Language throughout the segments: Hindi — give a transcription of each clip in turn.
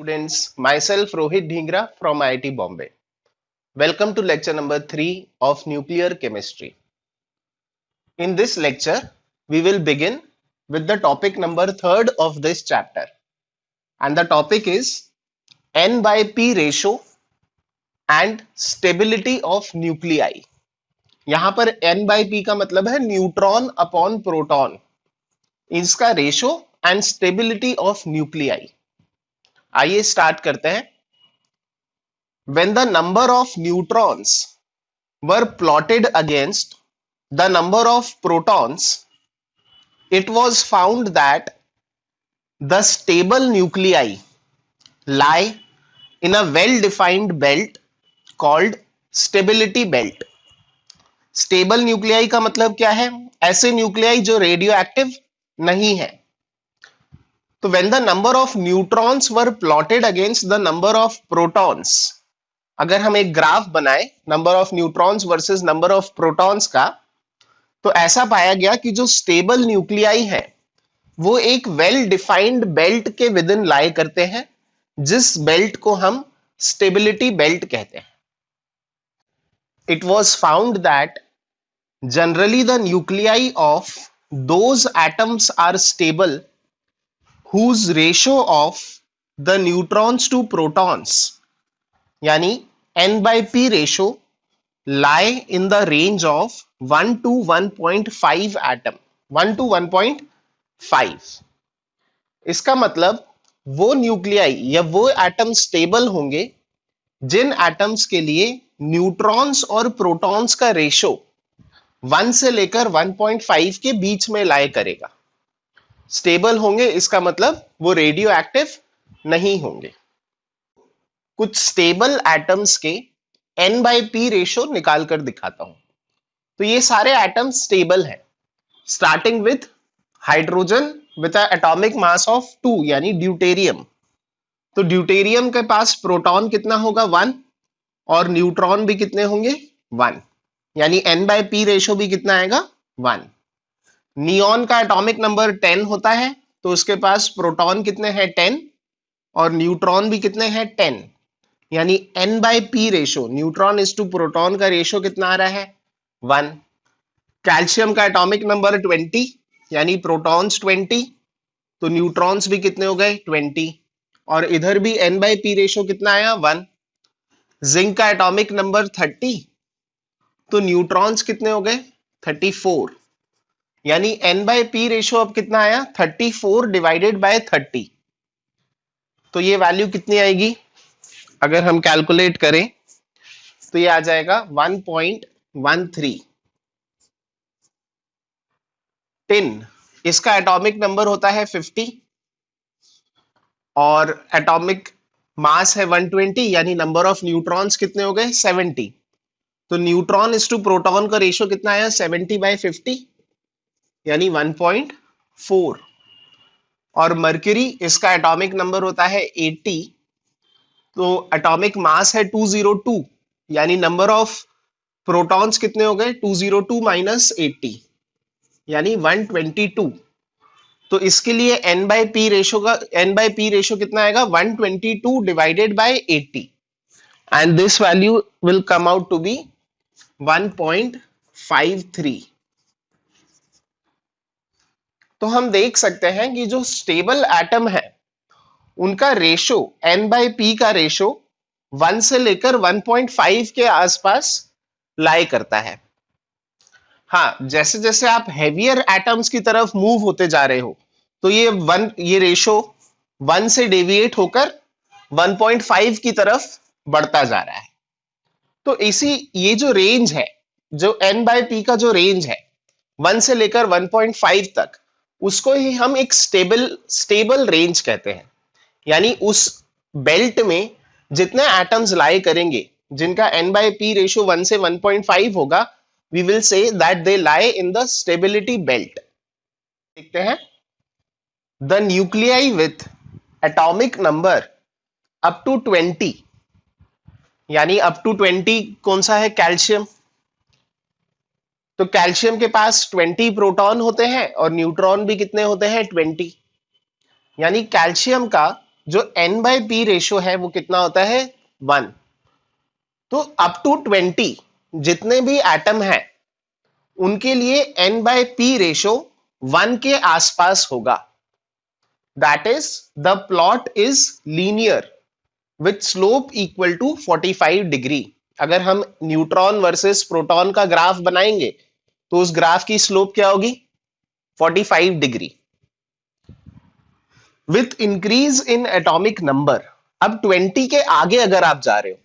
Students, myself Rohit Dhingra from IIT Bombay. Welcome to lecture number 3 of nuclear chemistry. In this lecture, we will begin with the topic number 3 of this chapter, and the topic is N by P ratio and stability of nuclei. यहाँ पर N by P का मतलब है न्यूट्रॉन अपॉन प्रोटॉन, इसका ratio and stability of nuclei. आइए स्टार्ट करते हैं. When the number of neutrons were plotted against the number of protons, it was found that the stable nuclei lie in a well-defined belt called stability belt. Stable nuclei का मतलब क्या है? ऐसे न्यूक्लियाई जो रेडियो एक्टिव नहीं है. तो when the number of neutrons were plotted against the number of protons, अगर हम एक ग्राफ बनाए number of neutrons versus number of protons का, तो ऐसा पाया गया कि जो स्टेबल न्यूक्लियाई है वो एक वेल डिफाइंड बेल्ट के विद इन लाई करते हैं, जिस बेल्ट को हम स्टेबिलिटी बेल्ट कहते हैं. It was found that generally the nuclei of those atoms are stable whose ratio of the neutrons to protons, यानी N by P ratio, lie in the range of 1 to 1.5 atom. 1 to 1.5. इसका मतलब वो न्यूक्लियाई या वो एटम स्टेबल होंगे जिन एटम्स के लिए न्यूट्रॉन्स और प्रोटॉन्स का रेशो 1 से लेकर 1.5 के बीच में लाई करेगा. स्टेबल होंगे इसका मतलब वो रेडियो एक्टिव नहीं होंगे. कुछ स्टेबल एटम्स के N by P रेशो निकाल कर दिखाता हूं. तो ये सारे एटम्स स्टेबल हैं, starting with hydrogen with atomic mass of 2 यानी ड्यूटेरियम. तो ड्यूटेरियम के पास प्रोटॉन कितना होगा? 1, और न्यूट्रॉन भी कितने होंगे? 1, यानी N by P रेशो भी कितना आएगा? 1. नियॉन का एटॉमिक नंबर 10 होता है, तो उसके पास प्रोटॉन कितने हैं? 10, और न्यूट्रॉन भी कितने हैं? 10, यानी N by P ratio, neutron is to proton का रेशो कितना आ रहा है? 1. कैल्शियम का एटॉमिक नंबर 20, यानी प्रोटॉन्स 20, तो न्यूट्रॉन्स भी कितने हो गए? 20, और इधर भी N by P रेशो कितना आया? 1. जिंक का एटॉमिक नंबर 30, तो न्यूट्रॉन्स कितने हो गए? 34, यानी N by P रेशो अब कितना आया? 34 डिवाइडेड बाय 30. तो ये वैल्यू कितनी आएगी? अगर हम कैलकुलेट करें तो ये आ जाएगा 1.13. टिन, इसका एटॉमिक नंबर होता है 50 और एटॉमिक मास है 120, यानी नंबर ऑफ न्यूट्रॉन्स कितने हो गए? 70. तो न्यूट्रॉन इज टू प्रोटॉन का रेशो कितना आया? 70 by 50, यानी 1.4. और मर्क्यूरी, इसका एटॉमिक नंबर होता है 80, तो एटॉमिक मास है 202, यानी नंबर ऑफ प्रोटॉन्स कितने हो गए? 202 माइनस 80, यानी 122. तो इसके लिए N by P रेशो कितना आएगा? 122 divided by 80, and this value will come out to be 1.53. तो हम देख सकते हैं कि जो स्टेबल एटम है उनका रेशो N by P का रेशो 1 से लेकर 1.5 के आसपास लाई करता है. हाँ, जैसे जैसे आप हेवियर एटम्स की तरफ मूव होते जा रहे हो तो ये रेशो 1 से डेविएट होकर 1.5 की तरफ बढ़ता जा रहा है. तो ये जो रेंज है, जो N by P का जो रेंज है 1 से लेकर 1.5 तक, उसको ही हम एक स्टेबल रेंज कहते हैं. यानी उस बेल्ट में जितने एटम्स लाई करेंगे जिनका N by P रेशो 1 से 1.5 होगा, we will say that they lie in the stability belt. देखते हैं. The nuclei with atomic number up to 20, यानी up to 20 कौन सा है? कैल्शियम. तो कैल्शियम के पास 20 प्रोटॉन होते हैं और न्यूट्रॉन भी कितने होते हैं? 20. यानी कैल्शियम का जो n बाय p रेशियो है वो कितना होता है 1। तो अप टू 20 जितने भी एटम है उनके लिए n बाय p रेशियो 1 के आसपास होगा। That is the plot is linear with slope equal to 45 degree. अगर हम न्यूट्रॉन वर्सेस प्रोटॉन का ग्राफ बनाएंगे तो उस ग्राफ की स्लोप क्या होगी 45 degree. With increase in atomic number, अब 20 के आगे अगर आप जा रहे हो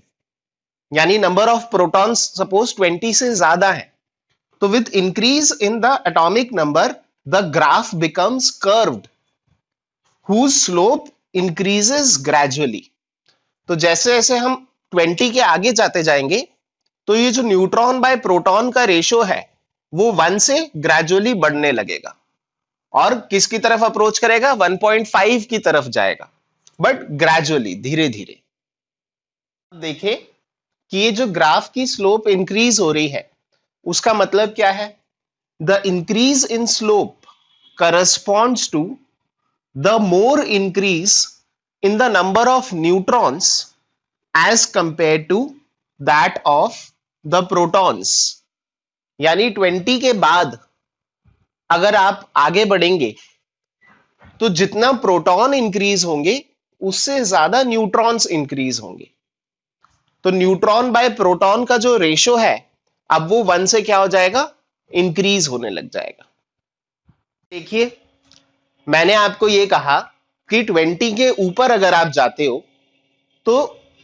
यानी नंबर ऑफ प्रोटॉन्स सपोज 20 से ज्यादा है, तो with increase in the atomic number the graph becomes curved whose slope increases gradually। तो जैसे जैसे हम 20 के आगे जाते जाएंगे तो ये जो न्यूट्रॉन बाय प्रोटॉन का रेशियो है वो 1 से ग्रेजुअली बढ़ने लगेगा और किसकी तरफ अप्रोच करेगा 1.5 की तरफ जाएगा, बट ग्रेजुअली धीरे धीरे। देखिए कि ये जो ग्राफ की स्लोप इंक्रीज हो रही है उसका मतलब क्या है, the increase in slope corresponds to the more increase in the number of neutrons as compared to that of the protons। यानी 20 के बाद अगर आप आगे बढ़ेंगे तो जितना प्रोटॉन इंक्रीज होंगे उससे ज्यादा न्यूट्रॉन्स इंक्रीज होंगे। तो न्यूट्रॉन बाय प्रोटॉन का जो रेशियो है अब वो 1 से क्या हो जाएगा इंक्रीज होने लग जाएगा। देखिए मैंने आपको ये कहा कि 20 के ऊपर अगर आप जाते हो तो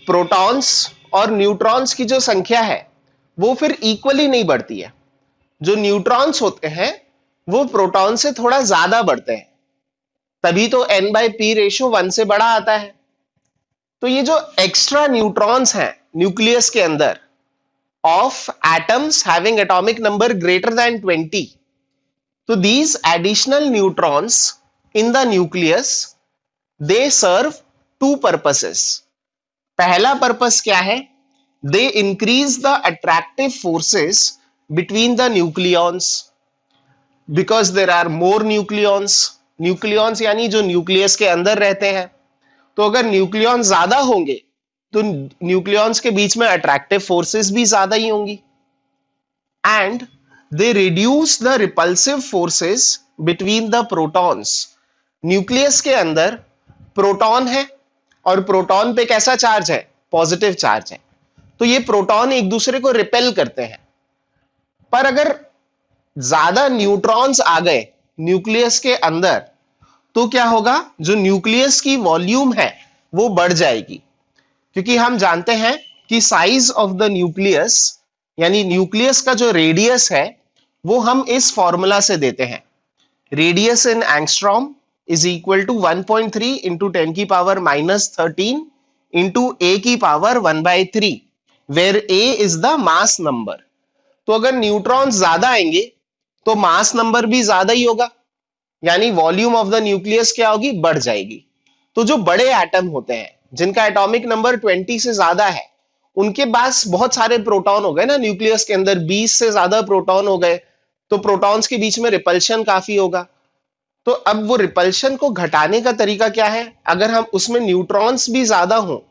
प्रोटॉन्स और न्यूट्रॉन्स की जो संख्या है वो फिर इक्वली नहीं बढ़ती है। जो न्यूट्रॉन्स होते हैं वो प्रोटॉन से थोड़ा ज्यादा बढ़ते हैं, तभी तो n बाय p रेशियो 1 से बड़ा आता है। तो ये जो एक्स्ट्रा न्यूट्रॉन्स हैं न्यूक्लियस के अंदर of atoms having atomic number greater than 20, तो these additional neutrons in the nucleus they serve two purposes। पहला पर्पस क्या है, they increase the attractive forces between the nucleons because there are more nucleons। Nucleons यानी जो न्यूक्लियस के अंदर रहते हैं, तो अगर न्यूक्लियॉन ज्यादा होंगे तो न्यूक्लियॉन्स के बीच में अट्रैक्टिव फोर्सेस भी ज्यादा ही होंगी। And they reduce the repulsive forces between the protons। Nucleus के अंदर प्रोटॉन है और प्रोटॉन पे कैसा चार्ज है पॉजिटिव चार्ज है, तो ये प्रोटॉन एक दूसरे को रिपेल करते हैं। पर अगर ज्यादा न्यूट्रॉन्स आ गए न्यूक्लियस के अंदर तो क्या होगा, जो न्यूक्लियस की वॉल्यूम है वो बढ़ जाएगी, क्योंकि हम जानते हैं कि साइज ऑफ द न्यूक्लियस यानी न्यूक्लियस का जो रेडियस है वो हम इस फॉर्मूला से देते हैं, radius in angstrom is equal to 1.3 into 10 की पावर -13 इंटू ए की power 1/3 where A is the mass number. तो अगर न्यूट्रॉन ज्यादा आएंगे तो मास नंबर भी ज्यादा ही होगा, यानी वॉल्यूम ऑफ द न्यूक्लियस क्या होगी बढ़ जाएगी। तो जो बड़े एटम होते हैं जिनका एटॉमिक नंबर 20 से ज्यादा है उनके पास बहुत सारे प्रोटॉन हो गए ना, न्यूक्लियस के अंदर 20 से ज्यादा प्रोटॉन हो गए, तो प्रोटॉन्स के बीच में रिपल्शन काफी होगा। तो अब वो रिपल्शन को घटाने का तरीका क्या है, अगर हम उसमें न्यूट्रॉन्स भी ज्यादा हो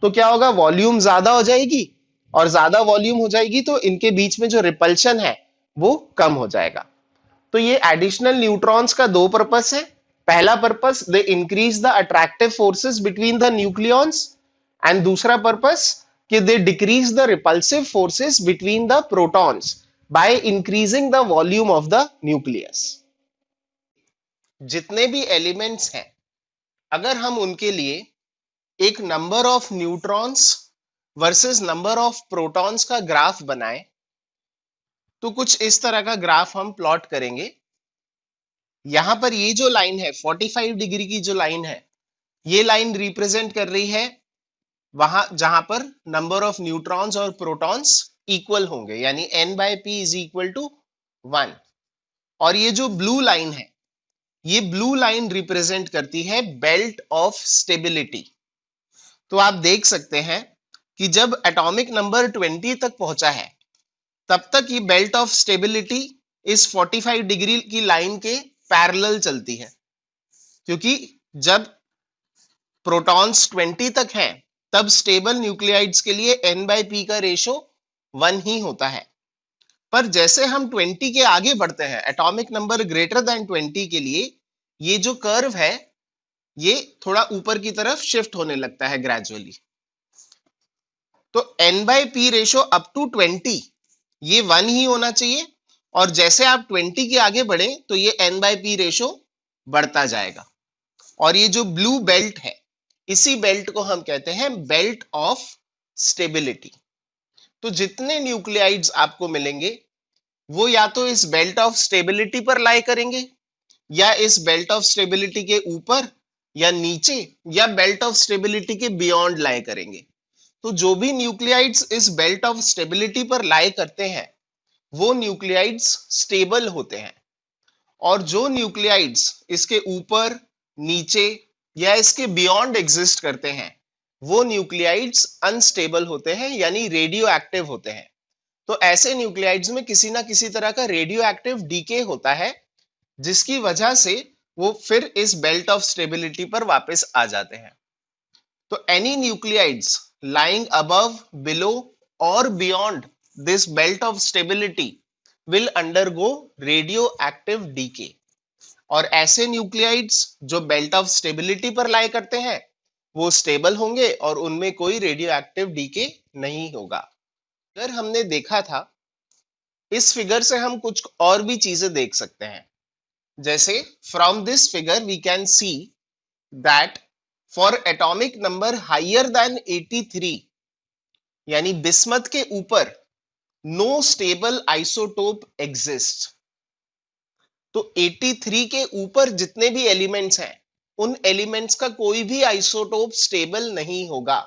तो क्या होगा वॉल्यूम ज्यादा हो जाएगी, और ज्यादा वॉल्यूम हो जाएगी तो इनके बीच में जो रिपल्शन है वो कम हो जाएगा। तो ये एडिशनल न्यूट्रॉन्स का दो पर्पस है। पहला purpose they increase the attractive forces between the nucleons, and दूसरा पर्पस कि they decrease the repulsive forces between the protons by increasing the volume of the nucleus. जितने भी एलिमेंट्स हैं अगर हम उनके लिए एक number of neutrons versus number of protons का ग्राफ बनाएं तो कुछ इस तरह का ग्राफ हम प्लॉट करेंगे। यहां पर ये जो लाइन है 45 डिग्री की जो लाइन है ये लाइन रिप्रेजेंट कर रही है वहां जहां पर नंबर ऑफ न्यूट्रॉन्स और प्रोटॉन्स इक्वल होंगे, यानी n by p is equal to 1। और ये जो ब्लू लाइन है ये ब्लू लाइन रिप्रेजेंट करती है बेल्ट ऑफ स्टेबिलिटी। तो आप देख सकते हैं कि जब एटॉमिक नंबर 20 तक पहुंचा है तब तक ये बेल्ट ऑफ स्टेबिलिटी इस 45 डिग्री की लाइन के पैरेलल चलती है, क्योंकि जब प्रोटॉन्स 20 तक हैं, तब स्टेबल न्यूक्लियाइड्स के लिए n/p का रेशो 1 ही होता है। पर जैसे हम 20 के आगे बढ़ते हैं, एटॉमिक नंबर ग्रेटर देन 20 के लिए ये जो कर्व है ये थोड़ा ऊपर की तरफ शिफ्ट होने लगता है ग्रेजुअली। तो n/p रेशो अप टू 20 ये 1 ही होना चाहिए, और जैसे आप 20 के आगे बढ़े तो ये n/p रेशो बढ़ता जाएगा। और ये जो ब्लू बेल्ट है, इसी बेल्ट को हम कहते हैं बेल्ट ऑफ स्टेबिलिटी। तो जितने न्यूक्लियाइड्स आपको मिलेंगे वो या तो इस बेल्ट ऑफ स्टेबिलिटी पर लाई करेंगे, या इस बेल्ट ऑफ स्टेबिलिटी के ऊपर या नीचे, या बेल्ट ऑफ स्टेबिलिटी के बियॉन्ड लाई करेंगे। तो जो भी न्यूक्लियाइड्स इस बेल्ट ऑफ स्टेबिलिटी पर लाई करते हैं वो न्यूक्लियाइड्स स्टेबल होते हैं, और जो न्यूक्लियाइड्स इसके ऊपर, नीचे या इसके बियॉन्ड एग्जिस्ट करते हैं वो न्यूक्लियाइड्स अनस्टेबल होते हैं, यानी रेडियो एक्टिव होते हैं। तो ऐसे न्यूक्लियाइड्स में किसी ना किसी तरह का रेडियो एक्टिव डीके होता है, जिसकी वजह से वो फिर इस बेल्ट ऑफ स्टेबिलिटी पर वापस आ जाते हैं। तो any nuclides lying above, below or beyond this belt of stability will undergo radioactive decay। और ऐसे न्यूक्लियाइड्स जो बेल्ट ऑफ स्टेबिलिटी पर लाई करते हैं वो स्टेबल होंगे और उनमें कोई रेडियो एक्टिव डीके नहीं होगा। अगर हमने देखा था, इस फिगर से हम कुछ और भी चीजें देख सकते हैं। जैसे from this figure we can see that for atomic number higher than 83, यानी बिस्मथ के ऊपर, नो स्टेबल आइसोटोप एग्जिस्ट। तो 83 के ऊपर जितने भी एलिमेंट्स हैं उन एलिमेंट्स का कोई भी आइसोटोप स्टेबल नहीं होगा,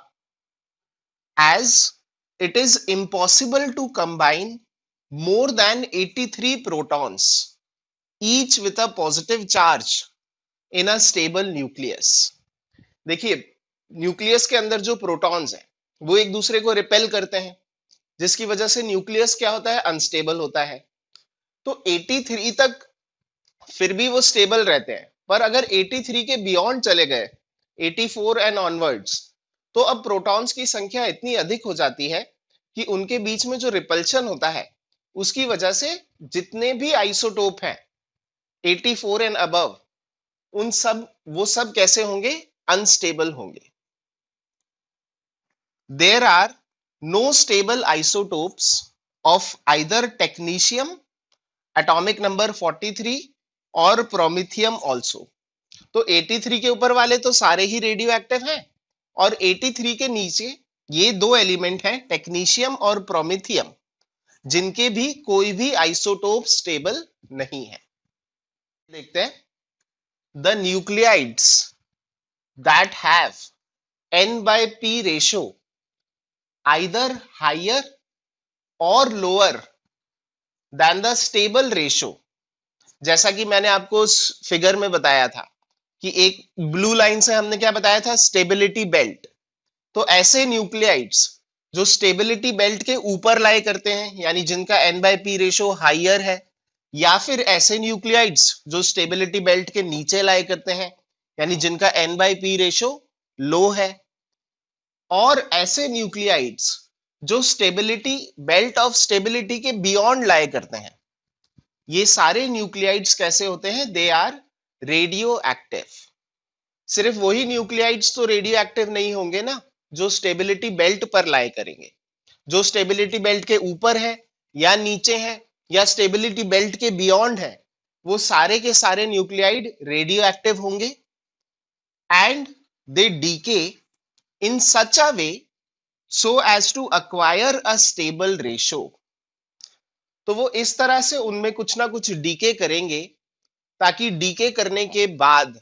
as it is impossible to combine more than 83 protons each with a positive charge in a stable nucleus. देखिए, न्यूक्लियस के अंदर जो प्रोटॉन्स हैं वो एक दूसरे को रिपेल करते हैं, जिसकी वजह से न्यूक्लियस क्या होता है, अनस्टेबल होता है। तो 83 तक फिर भी वो स्टेबल रहते हैं, पर अगर 83 के बियॉन्ड चले गए, 84 एंड ऑनवर्ड्स, तो अब प्रोटॉन्स की संख्या इतनी अधिक हो जाती है कि उनके बीच में जो रिपल्शन होता है उसकी वजह से जितने भी आइसोटोप हैं 84 एंड अबव, उन सब वो सब कैसे होंगे, अनस्टेबल होंगे। There are no stable isotopes of either technetium atomic number 43 और promethium also। तो 83 के ऊपर वाले तो सारे ही रेडियो एक्टिव हैं, और 83 के नीचे ये दो एलिमेंट हैं टेक्नीशियम और प्रोमेथियम, जिनके भी कोई भी आइसोटोप स्टेबल नहीं है। देखते हैं, the nuclides that have n/p ratio either higher or lower than the stable ratio। जैसा कि मैंने आपको उस फिगर में बताया था कि एक ब्लू लाइन से हमने क्या बताया था, स्टेबिलिटी बेल्ट। तो ऐसे न्यूक्लियाइड्स जो स्टेबिलिटी बेल्ट के ऊपर लाई करते हैं, यानी जिनका n/p रेशो हाइयर है, या फिर ऐसे न्यूक्लियाइड्स जो स्टेबिलिटी बेल्ट के नीचे लाई करते हैं, यानी जिनका n/p रेशो लो है, और ऐसे न्यूक्लियाइड्स जो स्टेबिलिटी बेल्ट ऑफ स्टेबिलिटी के बियॉन्ड लाई करते हैं, ये सारे न्यूक्लियाइड्स कैसे होते हैं, दे आर रेडियो एक्टिव। सिर्फ वही न्यूक्लियाइड्स तो रेडियो एक्टिव नहीं होंगे ना जो स्टेबिलिटी बेल्ट पर लाई करेंगे। जो स्टेबिलिटी बेल्ट के ऊपर है या नीचे है या स्टेबिलिटी बेल्ट के बियॉन्ड है, वो सारे के सारे न्यूक्लियाइड रेडियो एक्टिव होंगे, and they decay in such a way so as to acquire a stable ratio। तो वो इस तरह से उनमें कुछ ना कुछ डीके करेंगे ताकि डीके करने के बाद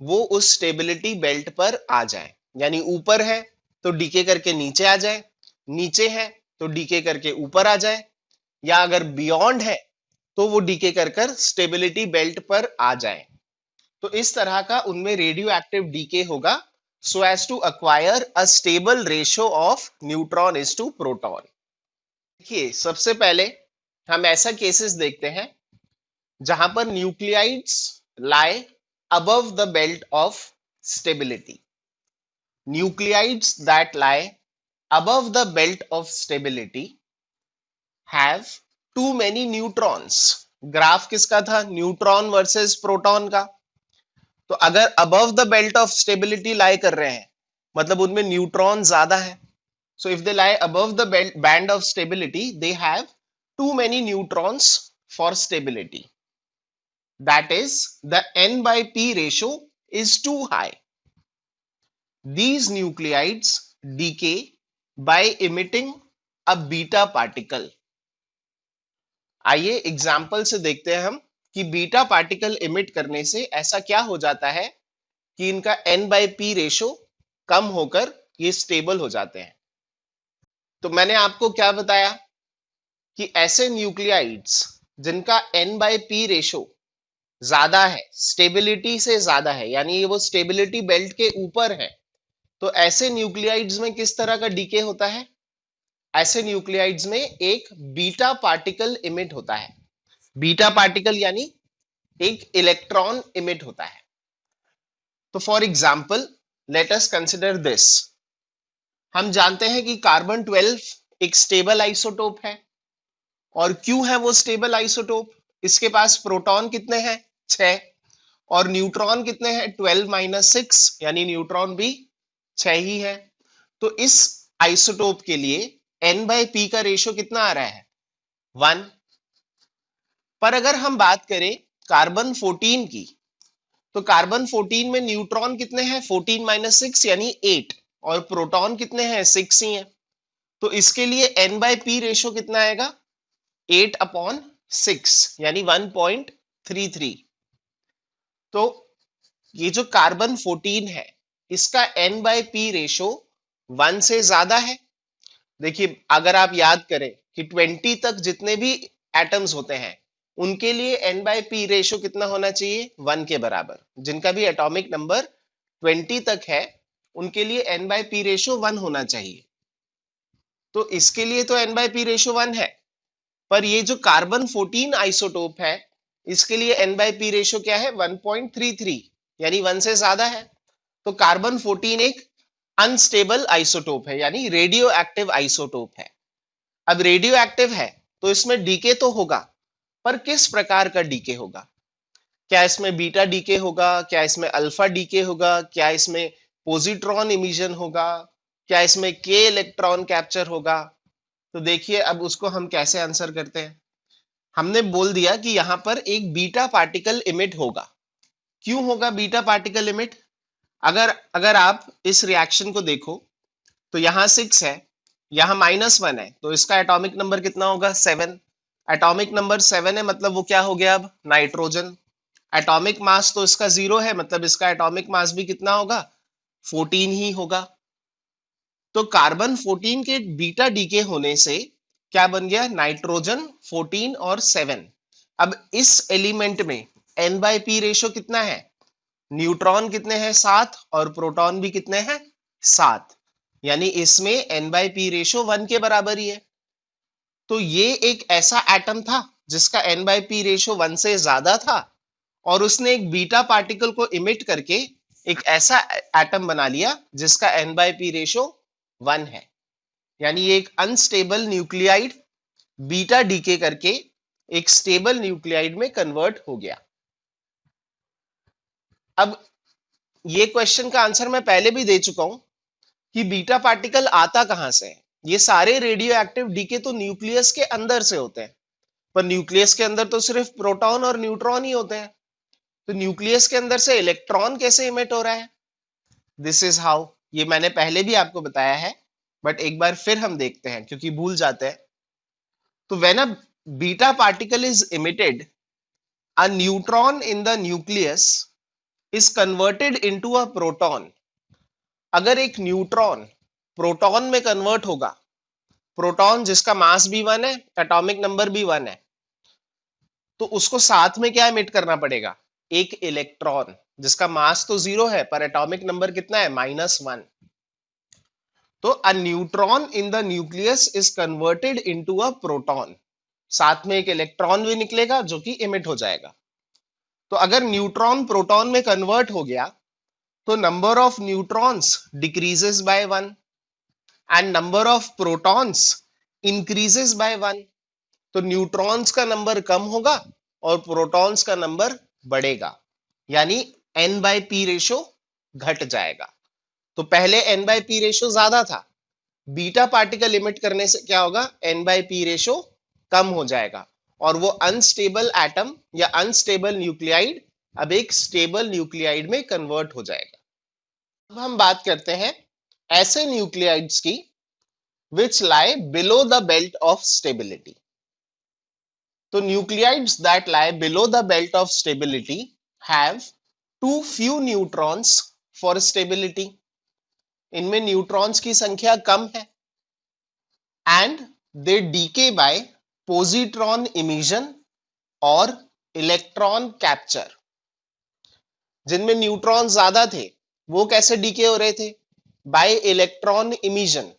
वो उस स्टेबिलिटी बेल्ट पर आ जाए, यानी ऊपर है तो डीके करके नीचे आ जाए, नीचे है तो डीके करके ऊपर आ जाए, या अगर बियॉन्ड है तो वो डीके कर कर स्टेबिलिटी बेल्ट पर आ जाए। तो इस तरह का उनमें रेडियो एक्टिव डीके होगा, so as to acquire a stable ratio of neutron is to proton। देखिए, सबसे पहले हम ऐसा केसेस देखते हैं जहां पर nuclides lie above the belt of stability। nuclides that lie above the belt of stability have too many neutrons. Graph किसका था? न्यूट्रॉन वर्सेस प्रोटॉन का। तो अगर above the belt of stability lie कर रहे हैं मतलब उनमें न्यूट्रॉन ज्यादा है। So if they lie above the band of stability, they have too many neutrons for stability. That is, the N by P ratio is too high. These nuclides decay by emitting a beta particle. आइए एग्जाम्पल से देखते हैं हम कि बीटा पार्टिकल इमिट करने से ऐसा क्या हो जाता है कि इनका N by P रेशो कम होकर ये स्टेबल हो जाते हैं। तो मैंने आपको क्या बताया कि ऐसे न्यूक्लियाइड्स जिनका N by P रेशो ज्यादा है, स्टेबिलिटी से ज्यादा है, यानी ये वो स्टेबिलिटी बेल्ट के ऊपर है, तो ऐसे न्यूक्लियाइड्स में किस तरह का डीके होता है? ऐसे न्यूक्लियाइड्स में एक बीटा पार्टिकल इमिट होता है। बीटा पार्टिकल यानी एक इलेक्ट्रॉन इमिट होता है। तो for example let us consider this. हम जानते हैं कि कार्बन 12 एक स्टेबल आइसोटोप है। और क्यों है वो स्टेबल आइसोटोप? इसके पास प्रोटॉन कितने हैं? 6। और न्यूट्रॉन कितने हैं? 12-6, यानी न्यूट्रॉन भी 6 ही है। तो इस आइसोटोप के लिए N by P का रेशो कितना आ रहा है? 1। पर अगर हम बात करें कार्बन 14 की, तो कार्बन 14 में न्यूट्रॉन कितने हैं? 14-6 यानी 8। और प्रोटॉन कितने हैं? 6 ही हैं। तो इसके लिए N by P रेशो कितना आएगा? 8/6 यानी 1.33। तो ये जो कार्बन 14 है इसका N by P रेशो 1 से ज्यादा है। देखिए अगर आप याद करें कि 20 तक जितने भी एटम्स होते हैं उनके लिए N by P रेशो कितना होना चाहिए? 1 के बराबर। जिनका भी एटॉमिक नंबर 20 तक है उनके लिए N by P रेशो 1 होना चाहिए। तो इसके लिए तो N by P रेशो 1 है, पर ये जो कार्बन 14 आइसोटोप है इसके लिए N by P रेशो क्या है? 1.33 यानी 1 से ज्यादा है। तो कार्बन 14 एक अनस्टेबल आइसोटोप है यानी रेडियो एक्टिव आइसोटोप है। अब रेडियो एक्टिव है तो इसमें डीके तो होगा, पर किस प्रकार का डीके होगा? क्या इसमें बीटा डीके होगा? क्या इसमें अल्फा डीके होगा? क्या इसमें पोजिट्रॉन इमिशन होगा? क्या इसमें के इलेक्ट्रॉन कैप्चर होगा? तो देखिए अब उसको हम कैसे आंसर करते हैं। हमने बोल दिया कि यहां पर एक बीटा पार्टिकल इमिट होगा। क्यों होगा बीटा पार्टिकल इमिट? अगर अगर आप इस रिएक्शन को देखो तो यहाँ 6 है, यहाँ -1 है, तो इसका एटॉमिक नंबर कितना होगा? 7। एटॉमिक नंबर 7 है मतलब वो क्या हो गया? अब नाइट्रोजन। एटॉमिक मास तो इसका 0 है मतलब इसका एटॉमिक मास भी कितना होगा? 14 ही होगा। तो कार्बन 14 के बीटा डीके होने से क्या बन गया? नाइट्रोजन 14 और 7। अब इस एलिमेंट में N by P रेशो कितना है? न्यूट्रॉन कितने हैं? 7। और प्रोटॉन भी कितने हैं? 7। यानी इसमें N by P रेशो 1 के बराबर ही है। तो ये एक ऐसा एटम था जिसका N by P रेशो 1 से ज्यादा था और उसने एक बीटा पार्टिकल को इमिट करके एक ऐसा एटम बना लिया जिसका N by P रेशो 1 है। यानी ये एक अनस्टेबल न्यूक्लियाइड बीटा डीके करके एक स्टेबल न्यूक्लियाइड में कन्वर्ट हो गया। अब ये क्वेश्चन का आंसर मैं पहले भी दे चुका हूं कि बीटा पार्टिकल आता कहां से है। ये सारे रेडियो एक्टिव डीके तो न्यूक्लियस के अंदर से होते हैं, पर न्यूक्लियस के अंदर तो सिर्फ प्रोटॉन और न्यूट्रॉन ही होते हैं। तो न्यूक्लियस के अंदर से इलेक्ट्रॉन कैसे इमिट हो रहा है? This is how. ये मैंने पहले भी आपको बताया है, बट एक बार फिर हम देखते हैं क्योंकि भूल जाते हैं। तो when a beta particle is emitted, a neutron in the nucleus is converted into a proton. अगर एक न्यूट्रॉन प्रोटॉन में कन्वर्ट होगा, प्रोटॉन जिसका मास भी 1 है, एटॉमिक नंबर भी 1 है, तो उसको साथ में क्या इमिट करना पड़ेगा? एक इलेक्ट्रॉन जिसका मास तो 0 है पर एटॉमिक नंबर कितना है? -1। तो a neutron in the nucleus is converted into a proton. साथ में एक इलेक्ट्रॉन भी निकलेगा जो कि इमिट हो जाएगा। तो अगर न्यूट्रॉन प्रोटॉन में कन्वर्ट हो गया तो number of neutrons decreases by 1 and number of protons increases by 1। तो न्यूट्रॉन्स का नंबर कम होगा और प्रोटॉन्स का नंबर बढ़ेगा, यानी n बाय पी रेशो घट जाएगा। तो पहले n बाय पी रेशो ज्यादा था, बीटा पार्टिकल इमिट करने से क्या होगा, n बाय पी रेशो कम हो जाएगा और वो अनस्टेबल एटम या अनस्टेबल न्यूक्लियाइड अब एक स्टेबल न्यूक्लियाइड में कन्वर्ट हो जाएगा। अब हम बात करते हैं ऐसे न्यूक्लियाइड्स की which lie below the belt of stability. So nucleides that lie below the belt of stability have too few neutrons for stability. इनमें न्यूट्रॉन्स की संख्या कम है and they decay by positron emission और इलेक्ट्रॉन कैप्चर। जिनमें न्यूट्रॉन ज्यादा थे वो कैसे डीके हो रहे थे, बाय इलेक्ट्रॉन इमिशन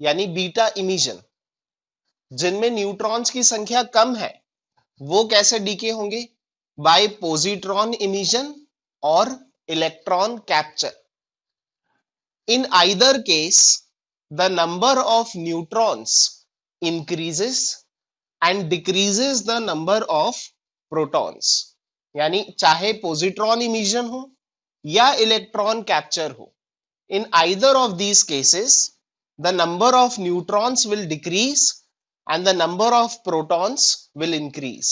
यानी बीटा इमिशन। जिनमें न्यूट्रॉन्स की संख्या कम है वो कैसे डीके होंगे, बाय पोजिट्रॉन इमिशन और electron capture. In either case the number of neutrons increases and decreases the number of protons. यानी चाहे पोजिट्रॉन इमिशन हो या इलेक्ट्रॉन कैप्चर हो, in either of these cases the number of neutrons will decrease and the number of protons will increase.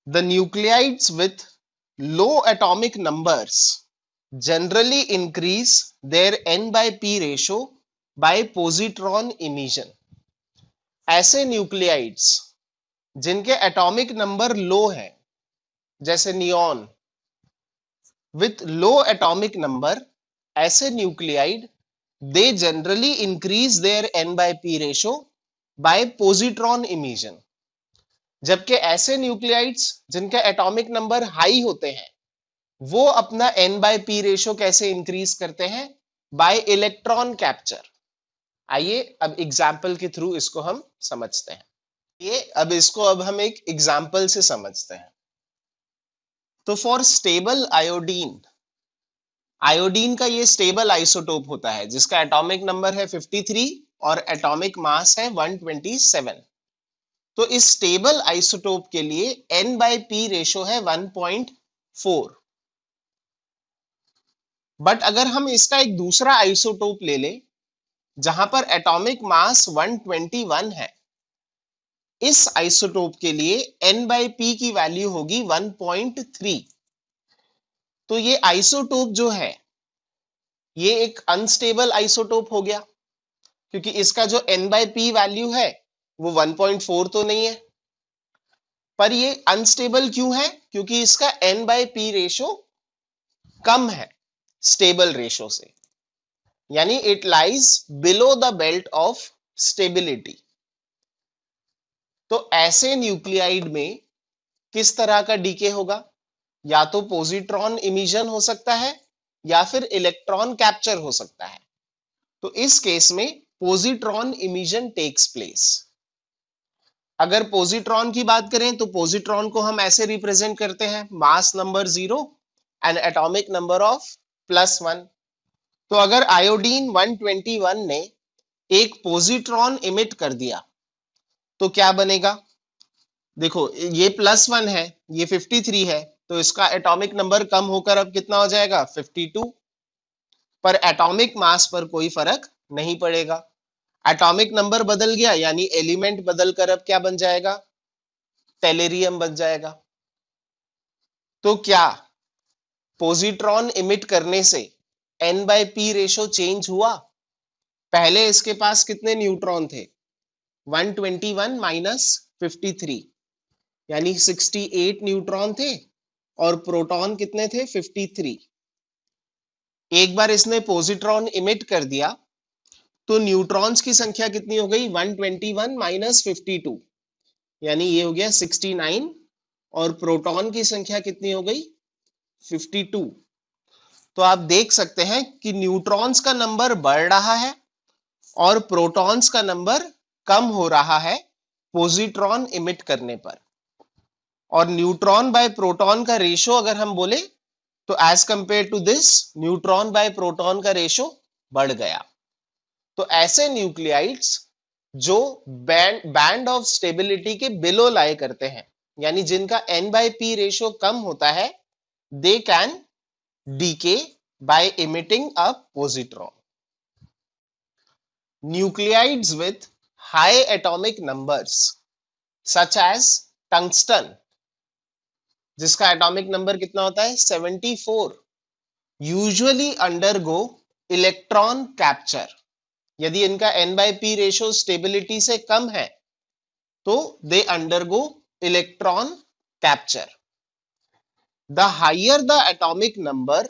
The nucleides with low atomic numbers generally increase their n by p ratio by positron emission. ऐसे न्यूक्लियाइड्स जिनके एटॉमिक नंबर लो है, जैसे neon, with low atomic number, ऐसे nuclide they generally increase their n by p ratio by positron emission। जबकि ऐसे न्यूक्लियाइड्स जिनका एटॉमिक नंबर हाई होते हैं वो अपना n by p रेशो कैसे इंक्रीज करते हैं, बाय इलेक्ट्रॉन कैप्चर। आइए अब एग्जाम्पल के थ्रू इसको हम समझते हैं। ये अब हम एक एग्जाम्पल से समझते हैं। तो फॉर स्टेबल आयोडीन, आयोडीन का ये स्टेबल आइसोटोप होता है जिसका एटॉमिक नंबर है 53 और एटॉमिक मास है 127। तो इस स्टेबल आइसोटोप के लिए n बाय p रेशो है 1.4। बट अगर हम इसका एक दूसरा आइसोटोप ले लें जहां पर एटॉमिक मास 121 है, इस आइसोटोप के लिए n बाय p की वैल्यू होगी 1.3। तो ये आइसोटोप जो है ये एक अनस्टेबल आइसोटोप हो गया, क्योंकि इसका जो n बाय p वैल्यू है वो 1.4 तो नहीं है। पर ये अनस्टेबल क्यों है, क्योंकि इसका n बाय p रेशो कम है स्टेबल रेशो से, यानी it lies below the belt of stability. तो ऐसे न्यूक्लियाइड में किस तरह का डीके होगा, या तो पोजिट्रॉन इमिशन हो सकता है या फिर इलेक्ट्रॉन कैप्चर हो सकता है। तो इस केस में पोजिट्रॉन इमिशन टेक्स प्लेस। अगर पोजिट्रॉन की बात करें तो पोजिट्रॉन को हम ऐसे रिप्रेजेंट करते हैं, mass number 0 and atomic number of +1। तो अगर आयोडीन 121 ने एक पोजिट्रॉन इमिट कर दिया तो क्या बनेगा, देखो ये +1 है, ये 53 है, तो इसका एटॉमिक नंबर कम होकर अब कितना हो जाएगा, 52। पर एटॉमिक मास पर कोई फर्क नहीं पड़ेगा। एटॉमिक नंबर बदल गया यानी एलिमेंट बदलकर अब क्या बन जाएगा, टेलेरियम बन जाएगा। तो क्या पोजिट्रॉन इमिट करने से n by p ratio change हुआ? पहले इसके पास कितने न्यूट्रॉन थे, 121 माइनस 53 यानी 68 न्यूट्रॉन थे और प्रोटॉन कितने थे, 53। एक बार इसने पोजिट्रॉन इमिट कर दिया तो न्यूट्रॉन्स की संख्या कितनी हो गई, 121 माइनस 52 यानी ये हो गया 69, और प्रोटॉन की संख्या कितनी हो गई, 52। तो आप देख सकते हैं कि न्यूट्रॉन्स का नंबर बढ़ रहा है और प्रोटॉन्स का नंबर कम हो रहा है पोजिट्रॉन इमिट करने पर। और न्यूट्रॉन बाय प्रोटॉन का रेशो अगर हम बोले तो as compare to this neutron by proton का रेशो बढ़ गया। तो ऐसे न्यूक्लियाइड्स जो बैंड ऑफ स्टेबिलिटी के बिलो लाई करते हैं, यानी जिनका N by P रेशो कम होता है, they can decay by emitting a positron. Nuclides with high atomic numbers such as tungsten, जिसका एटॉमिक नंबर कितना होता है 74, यूजुअली अंडरगो इलेक्ट्रॉन कैप्चर। यदि इनका N by P ratio stability से कम है तो they undergo electron capture. The higher the atomic number,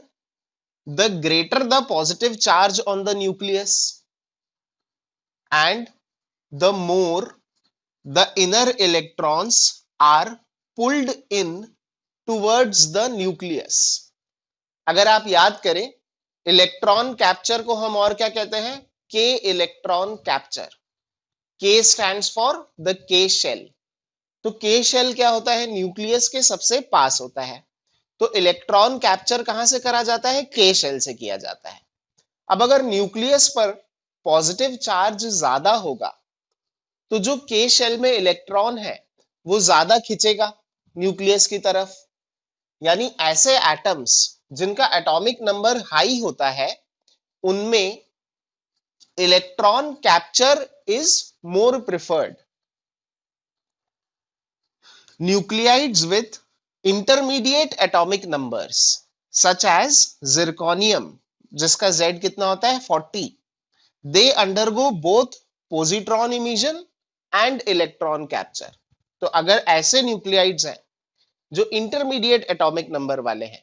the greater the positive charge on the nucleus and the more the inner electrons are pulled in towards the nucleus। अगर आप याद करें, इलेक्ट्रॉन कैप्चर को हम और क्या कहते हैं, के इलेक्ट्रॉन कैप्चर। के स्टैंड्स फॉर द के शेल। तो के शेल क्या होता है, न्यूक्लियस के सबसे पास होता है। तो इलेक्ट्रॉन कैप्चर कहां से करा जाता है, के शेल से किया जाता है। अब अगर न्यूक्लियस पर पॉजिटिव चार्ज ज्यादा होगा तो जो के शेल में इलेक्ट्रॉन है वो ज्यादा खींचेगा न्यूक्लियस की तरफ। यानी ऐसे एटम्स जिनका एटॉमिक नंबर हाई होता है उनमें electron capture is more preferred. Nuclides with intermediate atomic numbers such as zirconium, जिसका Z कितना होता है 40, they undergo both positron emission and electron capture. तो अगर ऐसे न्यूक्लियाइड्स हैं जो इंटरमीडिएट एटॉमिक नंबर वाले हैं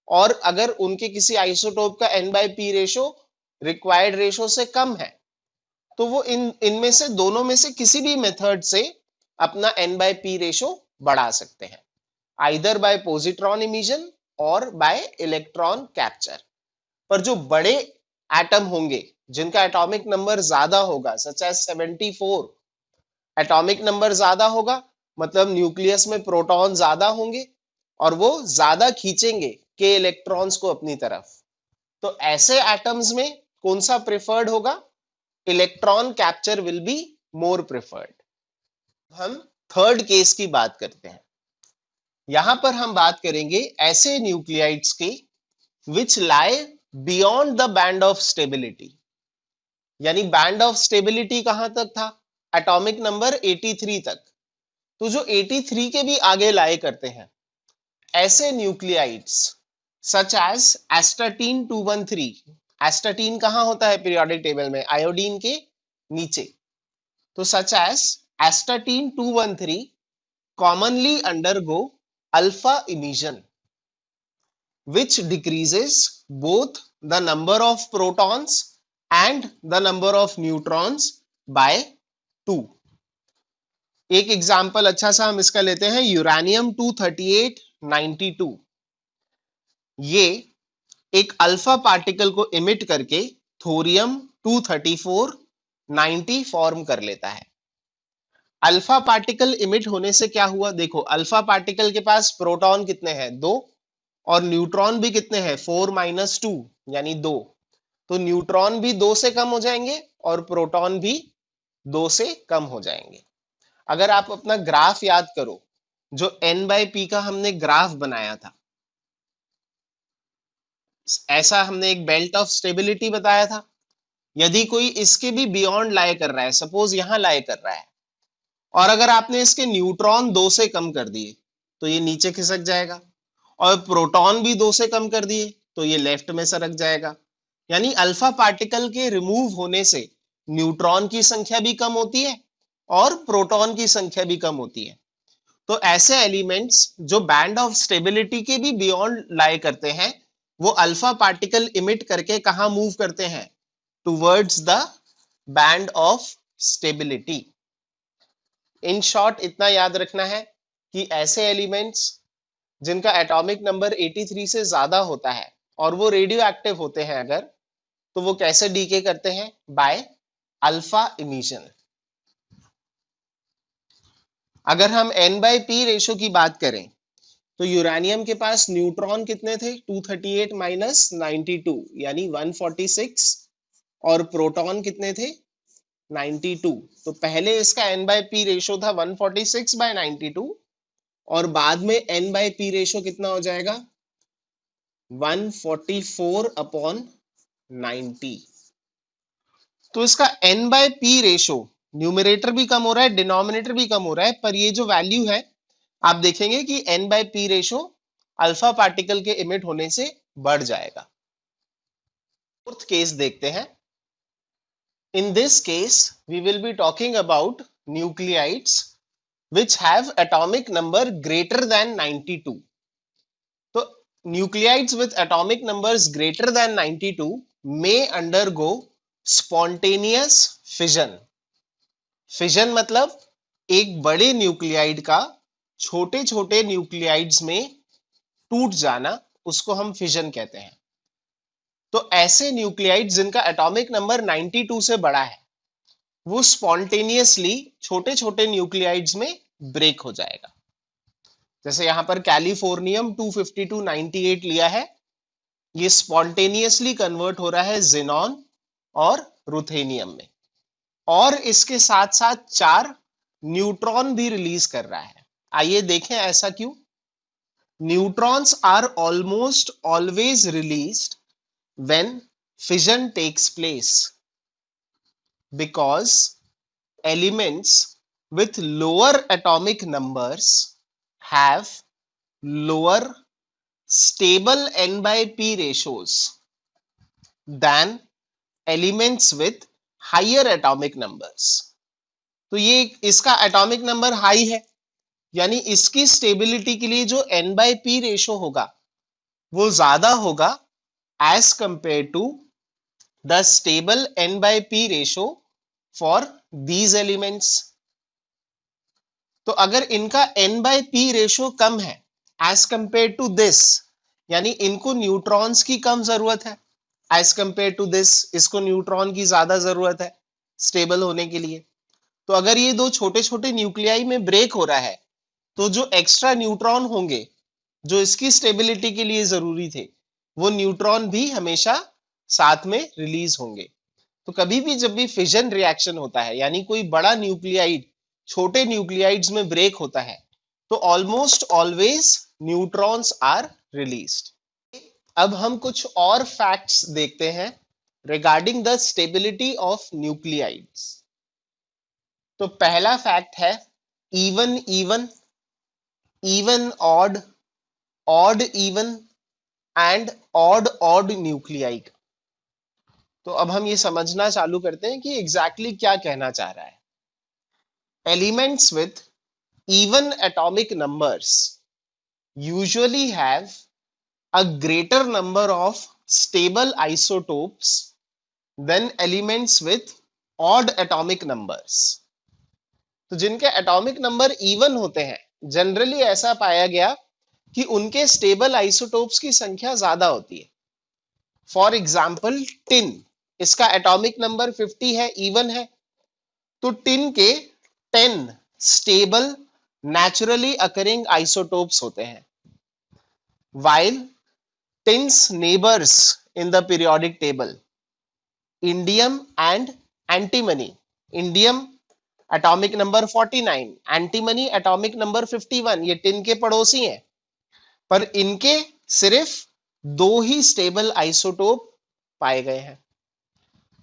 और अगर उनके किसी आइसोटोप का N by P ratio required ratio से कम है तो वो इनमें से दोनों में से किसी भी मेथड से अपना N by P रेशो बढ़ा सकते हैं, आइदर बाय पोजिट्रॉन इमिशन और बाय इलेक्ट्रॉन कैप्चर। पर जो बड़े एटम होंगे जिनका एटॉमिक नंबर ज्यादा होगा, सच एज 74, एटॉमिक नंबर ज्यादा होगा मतलब न्यूक्लियस में प्रोटॉन ज्यादा होंगे और वो ज्यादा खींचेंगे के इलेक्ट्रॉन्स को अपनी तरफ। तो ऐसे एटम्स में कौन सा प्रेफर्ड होगा, electron capture will be more preferred. हम थर्ड केस की बात करते हैं। यहां पर हम बात करेंगे ऐसे न्यूक्लियाइड्स की which lie beyond the band of stability. यानी बैंड ऑफ स्टेबिलिटी कहां तक था, एटॉमिक नंबर 83 तक। तो जो 83 के भी आगे लाए करते हैं ऐसे nuclides such as astatine 213। Astatine कहां होता है पीरियोडिक टेबल में, आयोडीन के नीचे। तो such as astatine 213 commonly undergo alpha emission which decreases both the number of protons and the number of neutrons by 2। एक एग्जाम्पल अच्छा सा हम इसका लेते हैं, यूरेनियम 23892। ये एक अल्फा पार्टिकल को इमिट करके थोरियम 23490 फॉर्म कर लेता है। अल्फा पार्टिकल इमिट होने से क्या हुआ, देखो अल्फा पार्टिकल के पास प्रोटॉन कितने हैं 2 और न्यूट्रॉन भी कितने हैं 4 माइनस 2 यानी 2। तो न्यूट्रॉन भी 2 से कम हो जाएंगे और प्रोटॉन भी 2 से कम हो जाएंगे। अगर आप अपना ग्राफ याद करो, जो N by P का हमने ग्राफ बनाया था, ऐसा हमने एक बेल्ट ऑफ स्टेबिलिटी बताया था। यदि कोई इसके भी बियॉन्ड लाई कर रहा है, सपोज यहां लाई कर रहा है, और अगर आपने इसके न्यूट्रॉन 2 से कम कर दिए तो ये नीचे खिसक जाएगा, और प्रोटॉन भी 2 से कम कर दिए तो ये लेफ्ट में सरक जाएगा। यानी अल्फा पार्टिकल के रिमूव होने से न्यूट्रॉन की संख्या भी कम होती है और प्रोटॉन की संख्या भी कम होती है। तो ऐसे एलिमेंट्स जो बैंड ऑफ स्टेबिलिटी के भी बियॉन्ड लाई करते हैं वो अल्फा पार्टिकल इमिट करके कहां मूव करते हैं, towards the band of stability. In short इतना याद रखना है कि ऐसे एलिमेंट्स जिनका एटॉमिक नंबर 83 से ज्यादा होता है और वो रेडियो एक्टिव होते हैं अगर, तो वो कैसे डीके करते हैं, बाय अल्फा इमिशन। अगर हम N by P रेशो की बात करें तो यूरेनियम के पास न्यूट्रॉन कितने थे? 238 माइनस 92 यानी 146, और प्रोटॉन कितने थे? 92। तो पहले इसका n बाय पी रेशो था 146 बाय 92, और बाद में n बाय पी रेशो कितना हो जाएगा? 144 अपॉन 90। तो इसका n by p ratio, numerator भी कम हो रहा है, डिनोमिनेटर भी कम हो रहा है, पर ये जो वैल्यू है आप देखेंगे कि n by p ratio alpha particle के इमिट होने से बढ़ जाएगा। फोर्थ केस देखते हैं। In this case we will be talking about nuclides which have atomic number greater than 92. तो nuclides with atomic numbers greater than 92 may undergo spontaneous fission. Fission मतलब एक बड़े न्यूक्लियाइड का छोटे छोटे न्यूक्लियाइड्स में टूट जाना, उसको हम फिजन कहते हैं। तो ऐसे न्यूक्लियाइड जिनका एटॉमिक नंबर 92 से बड़ा है, वो स्पॉन्टेनियसली छोटे छोटे न्यूक्लियाइड्स में ब्रेक हो जाएगा। जैसे यहां पर कैलिफोर्नियम 25298 लिया है, ये स्पॉन्टेनियसली कन्वर्ट हो रहा है जिनॉन और रुथेनियम में, और इसके साथ साथ 4 न्यूट्रॉन भी रिलीज कर रहा है। आइए देखें ऐसा क्यों। Neutrons are almost always released when fission takes place, because elements with lower atomic numbers have lower stable n by p ratios than elements with higher atomic numbers. तो ये इसका एटॉमिक नंबर हाई है, यानी इसकी स्टेबिलिटी के लिए जो n by p रेशो होगा वो ज्यादा होगा as compare to the stable n by p ratio for these elements. तो अगर इनका n बाय पी रेशो कम है एज कंपेयर टू दिस, यानी इनको न्यूट्रॉन्स की कम जरूरत है एज कंपेयर टू दिस, इसको न्यूट्रॉन की ज्यादा जरूरत है स्टेबल होने के लिए। तो अगर ये दो छोटे छोटे न्यूक्लियाई में ब्रेक हो रहा है, तो जो एक्स्ट्रा न्यूट्रॉन होंगे जो इसकी स्टेबिलिटी के लिए जरूरी थे, वो न्यूट्रॉन भी हमेशा साथ में रिलीज होंगे। तो कभी भी जब भी फिजन रिएक्शन होता है, यानी कोई बड़ा न्यूक्लियाइड छोटे न्यूक्लियाइड्स में ब्रेक होता है, तो almost always neutrons are released. अब हम कुछ और फैक्ट्स देखते हैं regarding the stability of nuclides. तो पहला फैक्ट है even even, even odd, odd even and odd odd nuclei. तो अब हम ये समझना चालू करते हैं कि एग्जैक्टली क्या कहना चाह रहा है। Elements with even atomic numbers usually have a greater number of stable isotopes than elements with odd atomic numbers. तो जिनके एटॉमिक नंबर इवन होते हैं, जनरली ऐसा पाया गया कि उनके स्टेबल आइसोटोप्स की संख्या ज्यादा होती है। फॉर एग्जाम्पल टिन, इसका एटॉमिक नंबर 50 है, इवन है, तो टिन के 10 स्टेबल नेचुरली अकरिंग आइसोटोप्स होते हैं, while tin's neighbors in the periodic table, indium and antimony, indium atomic number 49, antimony atomic number 51, ये टिन के पड़ोसी हैं, पर इनके सिर्फ 2 ही स्टेबल आइसोटोप पाए गए हैं।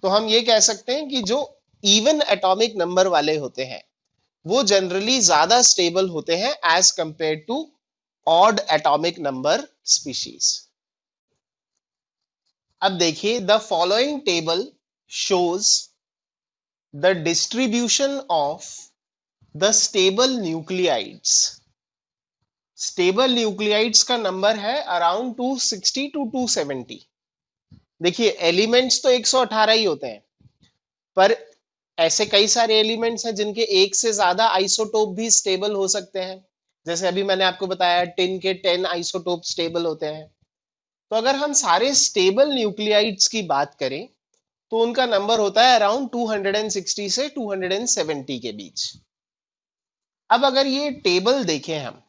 तो हम ये कह सकते हैं कि जो इवन एटॉमिक नंबर वाले होते हैं वो जनरली ज्यादा स्टेबल होते हैं as compare to odd atomic number species. अब देखिए, the following table shows the distribution of the stable nuclides. Stable nuclides का नंबर है अराउंड 260 टू 270। देखिए, एलिमेंट्स तो 118 ही होते हैं, पर ऐसे कई सारे एलिमेंट्स हैं जिनके एक से ज्यादा आइसोटोप भी स्टेबल हो सकते हैं। जैसे अभी मैंने आपको बताया टिन के 10 आइसोटोप स्टेबल होते हैं। तो अगर हम सारे स्टेबल न्यूक्लियाइड्स की बात करें तो उनका नंबर होता है अराउंड 260 से 270 के बीच। अब अगर ये टेबल देखें हम,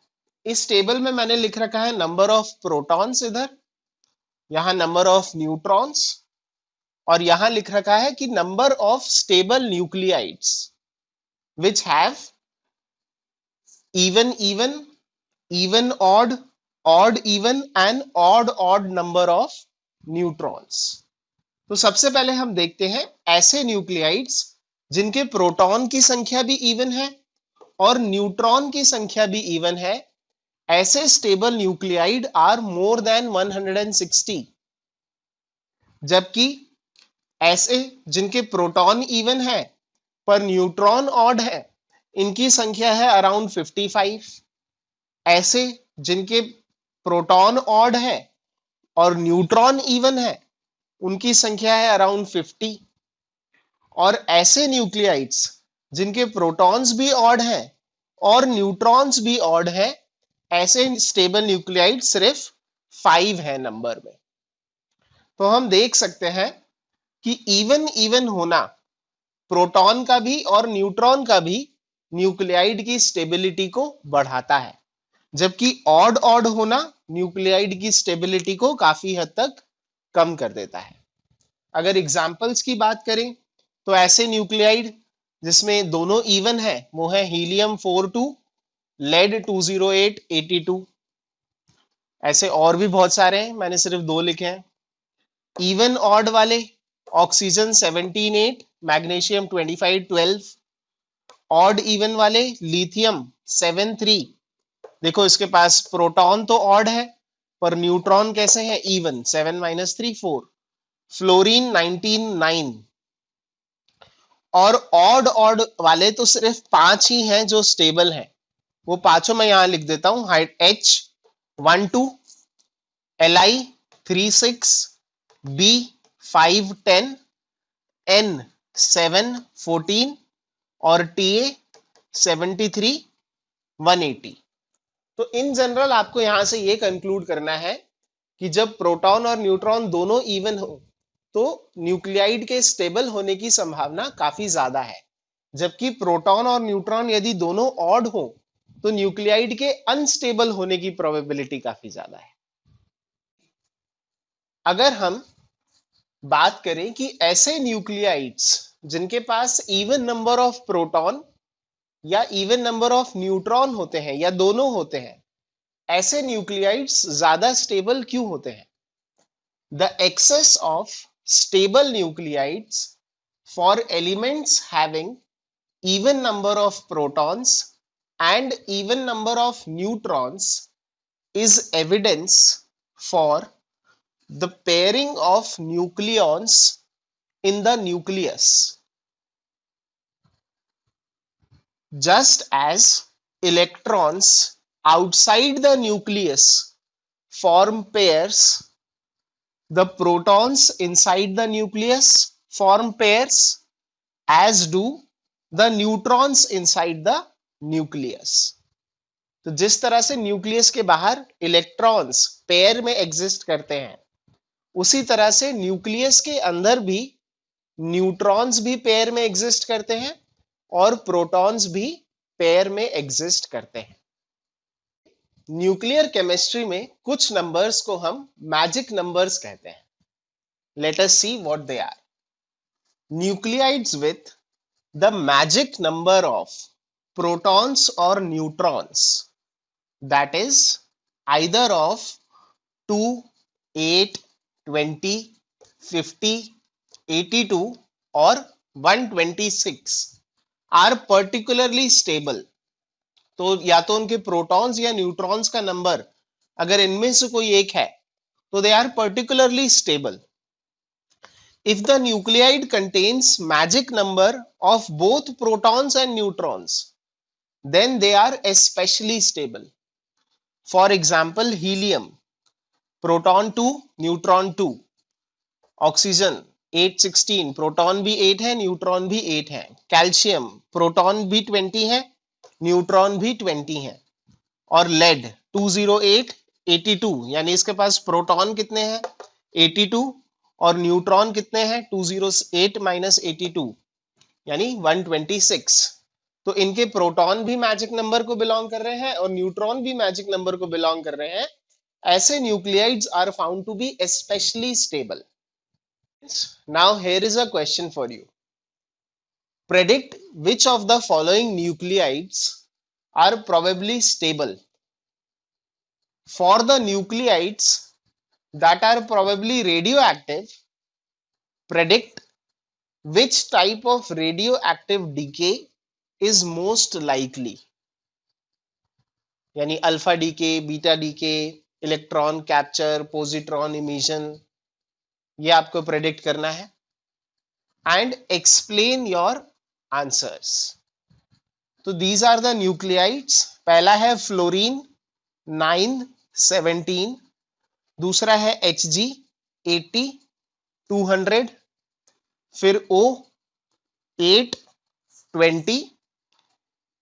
इस टेबल में मैंने लिख रखा है नंबर ऑफ प्रोटॉन्स, इधर यहां नंबर ऑफ न्यूट्रॉन्स, और यहां लिख रखा है कि number of stable nuclides which have even even even odd even and odd number of neutrons। तो सबसे पहले हम देखते हैं ऐसे न्यूक्लियाइड्स जिनके प्रोटॉन की संख्या भी इवन है और न्यूट्रॉन की संख्या भी इवन है। ऐसे stable nuclide are more than 160, जबकि ऐसे जिनके प्रोटॉन इवन है पर न्यूट्रॉन ऑड है, इनकी संख्या है अराउंड 55। ऐसे जिनके प्रोटॉन ऑड है और न्यूट्रॉन इवन है, उनकी संख्या है अराउंड 50। और ऐसे न्यूक्लियाइड्स जिनके प्रोटॉन्स भी ऑड है और न्यूट्रॉन्स भी ऑड है, ऐसे स्टेबल न्यूक्लियाइड सिर्फ 5 है नंबर में। तो हम देख सकते हैं कि इवन इवन होना प्रोटॉन का भी और न्यूट्रॉन का भी न्यूक्लियाइड की स्टेबिलिटी को बढ़ाता है, जबकि ऑड ऑड होना न्यूक्लियाइड की स्टेबिलिटी को काफी हद तक कम कर देता है। अगर एग्जाम्पल्स की बात करें तो ऐसे न्यूक्लियाइड जिसमें दोनों इवन है वो है हीलियम 42, लेड 208, 82। ऐसे और भी बहुत सारे हैं, मैंने सिर्फ 2 लिखे हैं। इवन ऑड वाले ऑक्सीजन 17, 8, मैग्नीशियम 25, 12। ऑड इवन वाले लिथियम 7, 3। देखो इसके पास प्रोटॉन तो ऑड है पर न्यूट्रॉन कैसे है, इवन, 7 - 3, 4। फ्लोरीन 19, 9। और ऑड ऑड वाले तो सिर्फ 5 ही हैं जो स्टेबल हैं। वो पांचों मैं यहां लिख देता हूं। H12, Li 36, B 5, 10, N 7, 14 और Ta 73, 180। तो इन जनरल आपको यहां से ये कंक्लूड करना है कि जब प्रोटॉन और न्यूट्रॉन दोनों इवन हो तो न्यूक्लियाइड के स्टेबल होने की संभावना काफी ज्यादा है, जबकि प्रोटॉन और न्यूट्रॉन यदि दोनों ऑड हो तो न्यूक्लियाइड के अनस्टेबल होने की प्रोबेबिलिटी काफी ज्यादा है। अगर हम बात करें कि ऐसे न्यूक्लियाइड्स जिनके पास इवन नंबर ऑफ प्रोटॉन या इवन नंबर ऑफ न्यूट्रॉन होते हैं या दोनों होते हैं, ऐसे न्यूक्लियाइड्स ज्यादा स्टेबल क्यों होते हैं? The excess of stable nuclides for elements having even number of protons and even number of neutrons is evidence for the pairing of nucleons in the nucleus. Just as electrons outside the nucleus form pairs, the protons inside the nucleus form pairs, as do the neutrons inside the nucleus। तो जिस तरह से न्यूक्लियस के बाहर इलेक्ट्रॉन्स पेयर में एग्जिस्ट करते हैं, उसी तरह से न्यूक्लियस के अंदर भी न्यूट्रॉन्स भी पेयर में एग्जिस्ट करते हैं और प्रोटॉन्स भी पेयर में एग्जिस्ट करते हैं। न्यूक्लियर केमिस्ट्री में कुछ नंबर्स को हम मैजिक नंबर्स कहते हैं। Let us see what they are. Nuclides with the magic number of protons or neutrons, that is either of 2, 8, 20, 50, 82 or 126 are particularly stable। तो या तो उनके प्रोटॉन्स या न्यूट्रॉन्स का नंबर अगर इनमें से कोई एक है तो they are particularly stable. If the nuclide contains magic number of both protons and neutrons, then they are especially stable। For example, helium, proton 2, neutron 2। Oxygen 8, 16, proton भी 8 है, न्यूट्रॉन भी 8 है। कैल्शियम, प्रोटॉन भी 20 है, न्यूट्रॉन भी 20 है। और लेड 208, 82, यानी इसके पास प्रोटॉन कितने हैं, 82, और न्यूट्रॉन कितने हैं, 208 - 82 यानी 126। तो इनके प्रोटॉन भी मैजिक नंबर को बिलोंग कर रहे हैं और न्यूट्रॉन भी मैजिक नंबर को बिलोंग कर रहे हैं। ऐसे nuclides are found to be especially stable. Now here is a question for you. Predict which of the following nucleides are probably stable. For the nucleides that are probably radioactive, predict which type of radioactive decay is most likely. यानी alpha decay, beta decay, electron capture, positron emission, ये आपको प्रेडिक्ट करना है एंड एक्सप्लेन योर आंसर्स। तो दीज आर द न्यूक्लियाइड्स। पहला है फ्लोरीन 917, दूसरा है Hg 80 200, फिर O 820,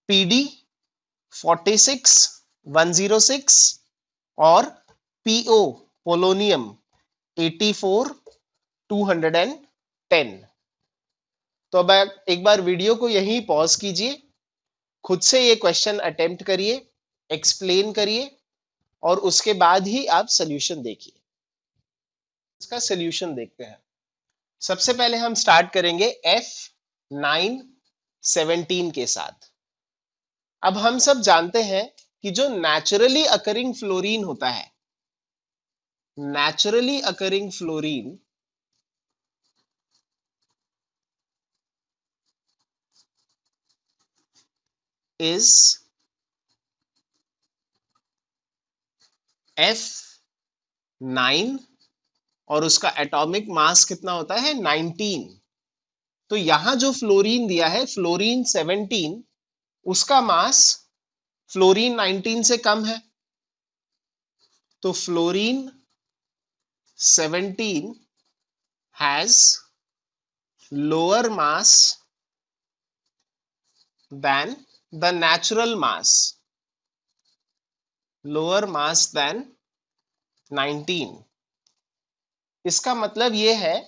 Pd 46 106 और PO पोलोनियम 84 210। तो अब एक बार वीडियो को यहीं पॉज कीजिए, खुद से ये क्वेश्चन अटेम्प्ट करिए, एक्सप्लेन करिए और उसके बाद ही आप सोल्यूशन देखिए। इसका सोल्यूशन देखते हैं। सबसे पहले हम स्टार्ट करेंगे F917 के साथ। अब हम सब जानते हैं कि जो नेचुरली अकरिंग फ्लोरीन होता है, naturally occurring fluorine is F9 और उसका एटॉमिक मास कितना होता है 19। तो यहां जो फ्लोरीन दिया है फ्लोरीन 17, उसका मास फ्लोरीन 19 से कम है। तो fluorine 17 has lower mass than the natural mass, lower mass than 19। इसका मतलब ये है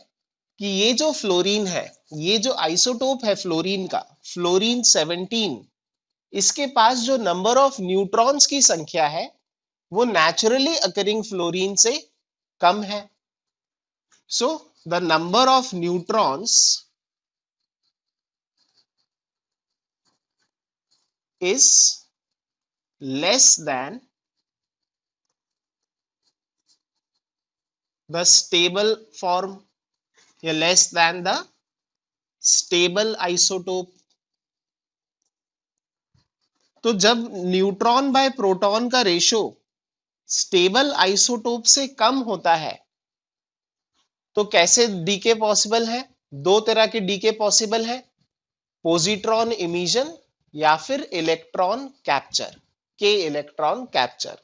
कि ये जो फ्लोरीन है, ये जो आइसोटोप है फ्लोरीन का, फ्लोरीन 17, इसके पास जो नंबर ऑफ न्यूट्रॉन्स की संख्या है वो नेचुरली अकरिंग फ्लोरीन से कम है। So the number of neutrons is less than the stable form या less than the stable isotope। तो जब न्यूट्रॉन बाय प्रोटॉन का रेशो स्टेबल आइसोटोप से कम होता है तो कैसे डीके पॉसिबल है? दो तरह के डीके पॉसिबल है, पोजिट्रॉन इमिशन या फिर इलेक्ट्रॉन कैप्चर, के इलेक्ट्रॉन कैप्चर।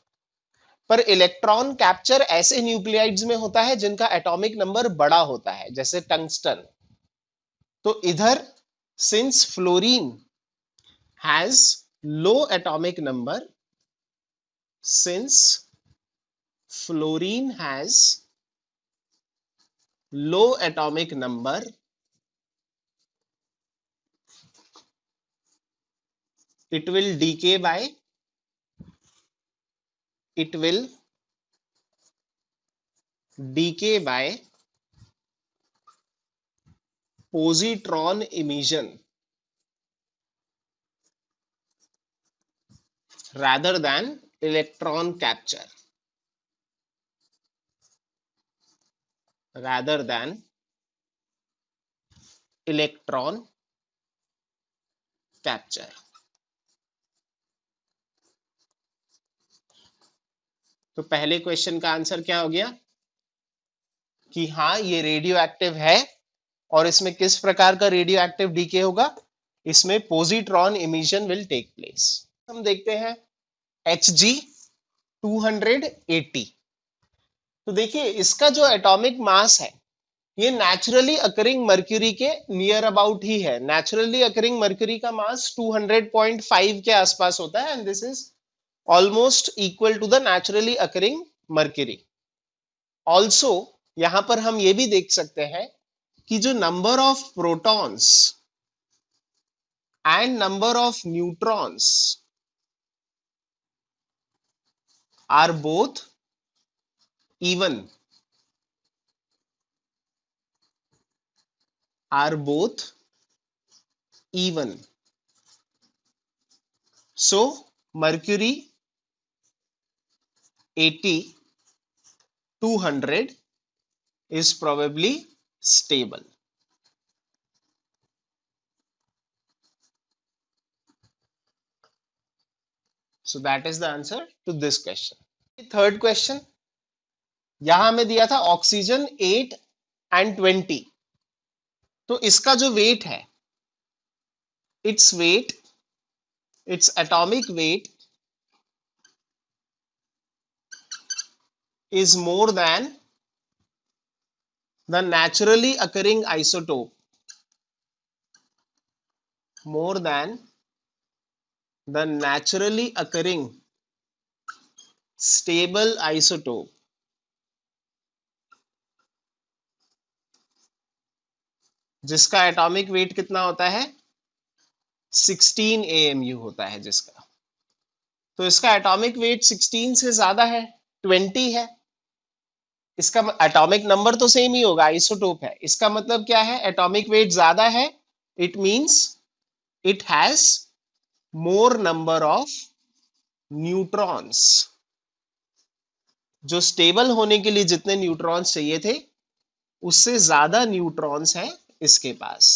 पर इलेक्ट्रॉन कैप्चर ऐसे न्यूक्लियाइड्स में होता है जिनका एटॉमिक नंबर बड़ा होता है, जैसे टंगस्टन। तो इधर since fluorine has low atomic number, since fluorine has low atomic number, it will decay by, it will decay by positron emission rather than electron capture, rather than electron capture। तो पहले क्वेश्चन का आंसर क्या हो गया कि हाँ ये रेडियो एक्टिव है और इसमें किस प्रकार का रेडियो एक्टिव डीके होगा, इसमें positron emission will take place. हम देखते हैं Hg 280। तो देखिए इसका जो एटॉमिक मास है ये नेचुरली अकरिंग मर्क्यूरी के नियर अबाउट ही है। नेचुरली अकरिंग मर्क्यूरी का मास 200.5 के आसपास होता है and this is almost equal to the naturally occurring mercury. Also यहां पर हम ये भी देख सकते हैं कि जो number of protons and number of neutrons are both even, are both even. So mercury 80, 200 is probably stable. So that is the answer to this question. Third question, यहां हमें दिया था ऑक्सीजन 8 and 20. तो इसका जो वेट है, its weight, its atomic weight is more than the naturally occurring isotope, more than the naturally occurring stable isotope, जिसका एटॉमिक वेट कितना होता है, 16 AMU होता है जिसका. तो इसका एटॉमिक वेट 16 से ज्यादा है, 20 है. इसका एटॉमिक नंबर तो सेम ही होगा, आइसोटोप है. इसका मतलब क्या है, एटॉमिक वेट ज्यादा है, it means it has more number of neutrons. जो स्टेबल होने के लिए जितने न्यूट्रॉन्स चाहिए थे, उससे ज्यादा न्यूट्रॉन्स हैं इसके पास.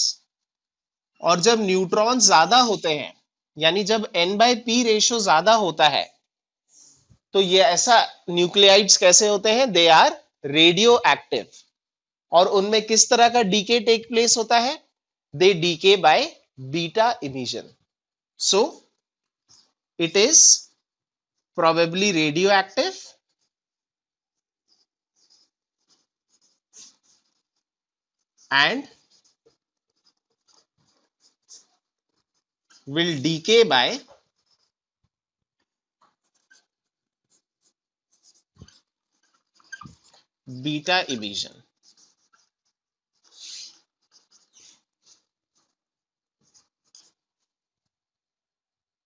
और जब न्यूट्रॉन्स ज्यादा होते हैं, यानी जब N/P रेशियो ज्यादा होता है, तो ये ऐसा न्यूक्लियाइड्स कैसे होते हैं, दे आर रेडियो एक्टिव. और उनमें किस तरह का डीके टेक प्लेस होता है, they decay by beta emission. So it is probably radioactive and will decay by beta emission.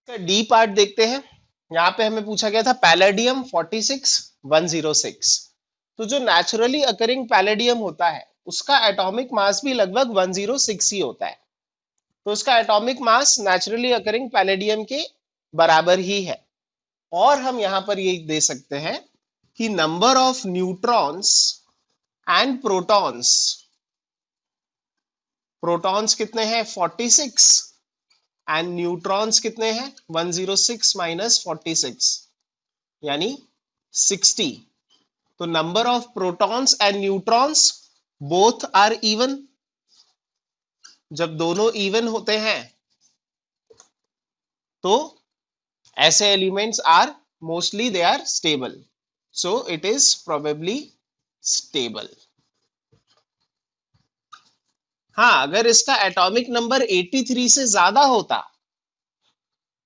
D part देखते हैं. यहां पे हमें पूछा गया था पैलेडियम 46106. तो जो नेचुरली अकरिंग पैलेडियम होता है, उसका एटॉमिक मास भी लगभग 106 ही होता है. तो उसका atomic mass naturally occurring palladium के बराबर ही है. और हम यहां पर ये दे सकते हैं कि number of neutrons and protons, protons कितने हैं 46 एंड न्यूट्रॉन्स कितने हैं 106 माइनस 46 यानी 60. तो number of protons and neutrons both are even. जब दोनों इवन होते हैं तो ऐसे elements are mostly they are stable. So it is probably stable. हाँ, अगर इसका एटॉमिक नंबर 83 से ज्यादा होता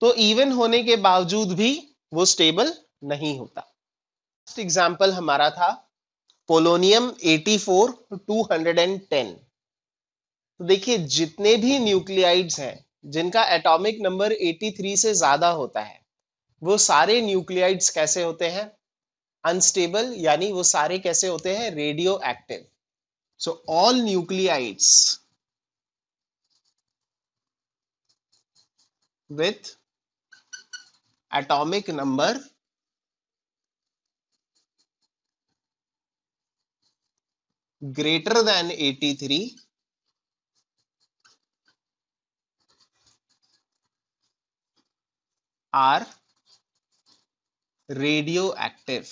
तो इवन होने के बावजूद भी वो स्टेबल नहीं होता. फर्स्ट एग्जांपल हमारा था पोलोनियम 84 210. तो देखिए जितने भी न्यूक्लियाइड्स हैं जिनका एटॉमिक नंबर 83 से ज्यादा होता है, वो सारे न्यूक्लियाइड्स कैसे होते हैं, अनस्टेबल. यानी वो सारे कैसे होते हैं, radio active. So all nuclides with atomic number greater than 83 are radioactive,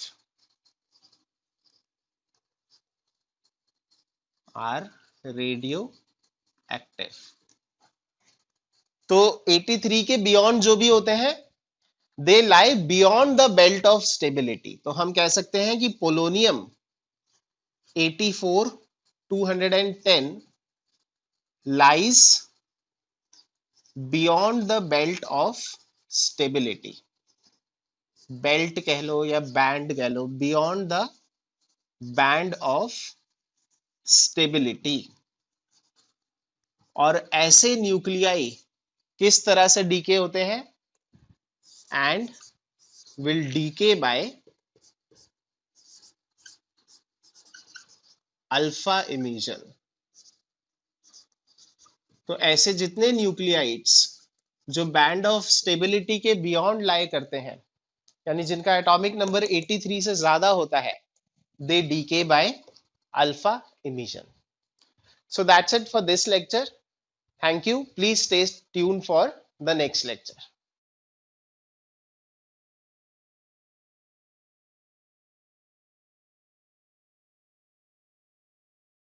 are radioactive. तो 83 के बियॉन्ड जो भी होते हैं, they lie beyond the belt of stability. तो हम कह सकते हैं कि polonium 84 210 lies beyond the belt of stability. Belt कह लो या बैंड कह लो, beyond the band of stability. और ऐसे न्यूक्लियाई किस तरह से डीके होते हैं? And will decay by alpha emission. तो ऐसे जितने न्यूक्लियाइड्स जो बैंड ऑफ स्टेबिलिटी के बियॉन्ड लाई करते हैं, यानी जिनका एटॉमिक नंबर 83 से ज्यादा होता है, they decay by alpha emission. So that's it for this lecture. Thank you. Please stay tuned for the next lecture.